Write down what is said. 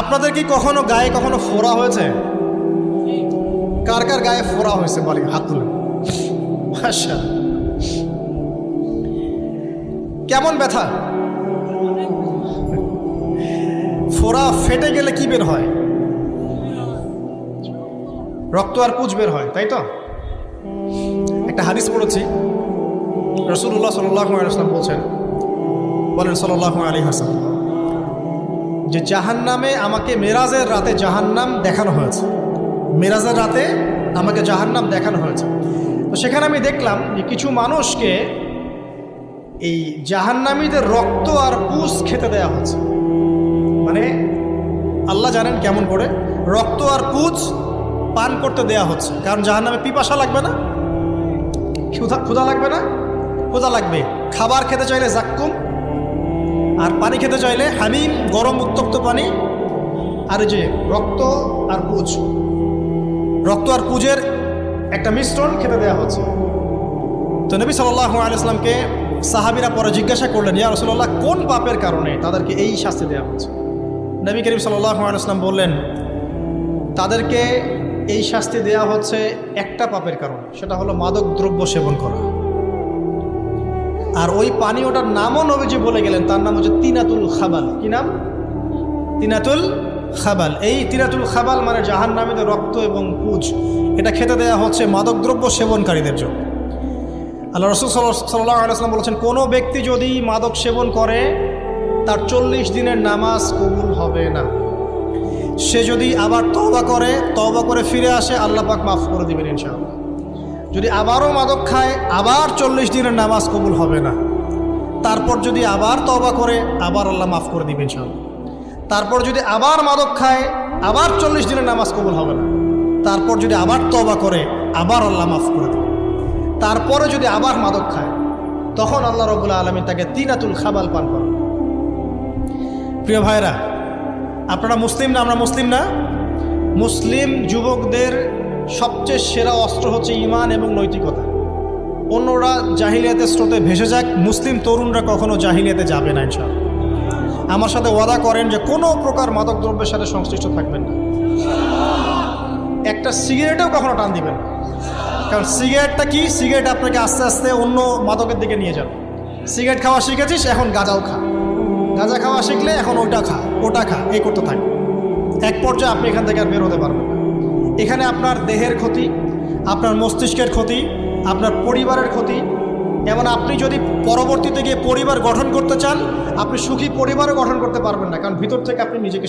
আপনাদের কি কখনো গায়ে কখনো ফোড়া হয়েছে? কার কার গায়ে ফোড়া হয়েছে বলি, হাত তুলেন। আচ্ছা, কেমন ব্যথা? ফোড়া ফেটে গেলে কি বের হয়? রক্ত আর পুঁজ বের হয়, তাই তো? একটা হাদিস পড়েছি, রাসূলুল্লাহ সাল্লাল্লাহু আলাইহি ওয়াসাল্লাম বলেন সাল্লাল্লাহু আলাইহি ওয়াসাল্লাম যে জাহান্নামে আমাকে মেরাজের রাতে জাহান্নাম দেখানো হয়েছে। মেরাজের রাতে আমাকে জাহান্নাম দেখানো হয়েছে। তো সেখানে আমি দেখলাম যে কিছু মানুষকে এই জাহান্নামীদের রক্ত আর পুঁজ খেতে দেয়া হচ্ছে। মানে আল্লাহ জানেন কেমন করে রক্ত আর পুঁজ পান করতে দেয়া হচ্ছে। কারণ জাহান্নামে পিপাসা লাগবে না, ক্ষুধা লাগবে না, ক্ষুধা লাগবে। খাবার খেতে চাইলে জাক্কুম, আর পানি খেতে চাইলে হামিম, গরম উত্তপ্ত পানি। আর যে রক্ত আর পুঁজের একটা মিশ্রণ খেতে দেওয়া হচ্ছে। তো নবী সাল্লাল্লাহু আলাইহি ওয়াসাল্লামকে সাহাবীরা পরে জিজ্ঞাসা করলেন, ইয়া রাসূলুল্লাহ, কোন পাপের কারণে তাদেরকে এই শাস্তি দেওয়া হচ্ছে? নবী করিম সাল্লাল্লাহু আলাইহি ওয়াসাল্লাম বললেন, তাদেরকে এই শাস্তি দেওয়া হচ্ছে একটা পাপের কারণে, সেটা হলো মাদক দ্রব্য সেবন করা। আর ওই পানীয়টার নামও নবীজি বলে গেলেন, তার নাম হচ্ছে তিনাতুল খাবাল। কি নাম? তিনাতুল খাবাল। এই তিনাতুল খাবাল মানে জাহান্নামীদের রক্ত এবং পুঁজ, এটা খেতে দেওয়া হচ্ছে মাদকদ্রব্য সেবনকারীদের জন্য। আল্লাহ রাসূল সাল্লাল্লাহু আলাইহি ওয়াসাল্লাম বলেছেন, কোনো ব্যক্তি যদি মাদক সেবন করে তার 40 দিনের নামাজ কবুল হবে না। সে যদি আবার তওবা করে ফিরে আসে, আল্লাহ পাক মাফ করে দিবেন ইনশাআল্লাহ। যদি আবারও মাদক খায়, আবার 40 দিনের নামাজ কবুল হবে না। তারপর যদি আবার তওবা করে, আবার আল্লাহ মাফ করে দিবেন ইনশাআল্লাহ। তারপর যদি আবার মাদক খায়, আবার 40 দিনের নামাজ কবুল হবে না। তারপর যদি আবার তওবা করে, আবার আল্লাহ মাফ করে দিবেন। তারপরে যদি আবার মাদক খায়, তখন আল্লাহ রাব্বুল আলামিন তাকে তিনাতুল খাবাল পান করেন। প্রিয় ভাইরা, আপনারা মুসলিম না? আমরা মুসলিম না? মুসলিম যুবকদের সবচেয়ে সেরা অস্ত্র হচ্ছে ঈমান এবং নৈতিকতা। অন্যরা জাহিলিয়াতের স্রোতে ভেসে যাক, মুসলিম তরুণরা কখনো জাহিলিয়াতে যাবে না ইনশাআল্লাহ। আমার সাথে ওয়াদা করেন যে কোনো প্রকার মাদক দ্রব্যের সাথে সংশ্লিষ্ট থাকবেন না। একটা সিগারেটেও কখনো টান দিবেন না। কারণ সিগারেটটা কি? সিগারেট আপনাকে আস্তে আস্তে অন্য মাদকের দিকে নিয়ে যাবে। সিগারেট খাওয়া শিখেছিস, এখন গাঁজাও খা। গাঁজা খাওয়া শিখলে এখন ওটা খা, এই করতে থাক। এক পর্যায়ে আপনি এখান থেকে আর বের হতে পারবেন না। এখানে আপনার দেহের ক্ষতি, আপনার মস্তিষ্কের ক্ষতি, আপনার পরিবারের ক্ষতি। এমন আপনি যদি পরবর্তীতে গিয়ে পরিবার গঠন করতে চান, আপনি সুখী পরিবারও গঠন করতে পারবেন না। কারণ ভিতর থেকে আপনি নিজেকে